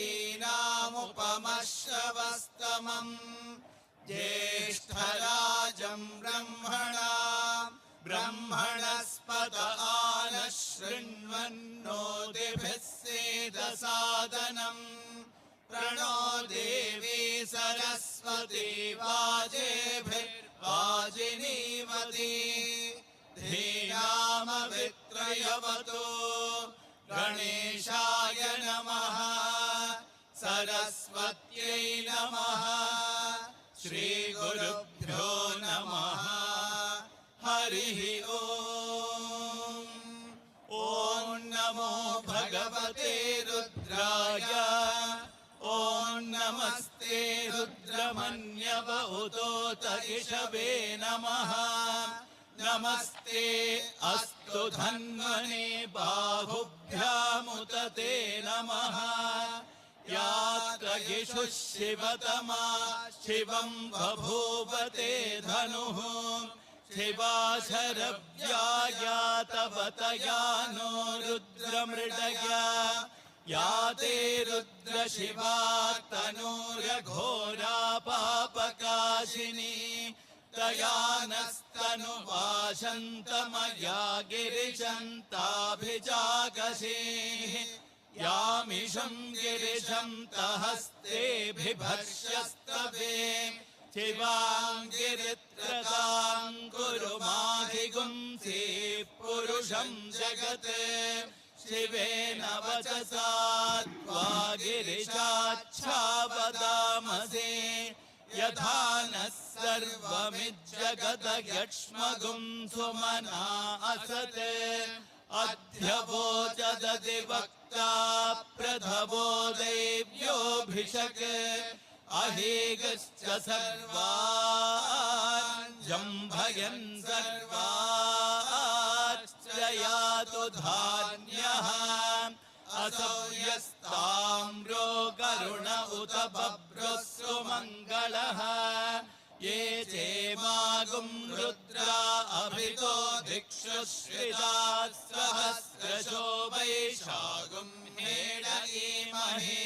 देवादीनामुपमश्रवस्तमम् ज्येष्ठराजम् ब्रह्मणस्पत आनः शृण्वन्नोतिभिः सेदसादनम् प्रणो देवी सरस्वती वाजेभिर्वाजिनीवती धीनामवित्रयवतो गणेशाय नमः सरस्वत्यै नमः श्रीगुरुभ्यो नमः हरिः ॐ नमो भगवते रुद्राय ॐ नमस्ते रुद्रमन्यव उदोत इषवे नमः नमस्ते अस्तु धन्वने बाहुभ्यामुत ते नमः यात्र यिषुः शिवतमा शिवं बभूव ते धनुः शिवा शरव्यायातवतया नो रुद्रमृडया या ते रुद्रशिवा तनूरघोरा पापकाशिनी तया नस्तनुवाशन्तमया गिरिशन्ताभिजागसेः यामिषं गिरिशं तहस्ते बिभर्ष्यस्तवे शिवां गिरित्रतां कुरु माहिगुंसि पुरुषं जगत् शिवेन वचसा त्वा गिरिशाच्छावदामसे यथा नः सर्वमिज्जगदयक्ष्मगुं सुमना असत् अध्यवोचदधिवक्ता प्रथवो देव्योऽभिषक् अहेगश्च सर्वान् जम्भयन् सर्वाश्च यातु धान्यः असौ यस्ताम्रो गरुण उत बभ्रुः सुमङ्गलः ये चेमागुं रुद्रा अभितो दिक्षुश्रिता सहस्रशो वैशागुं हेड ईमहे।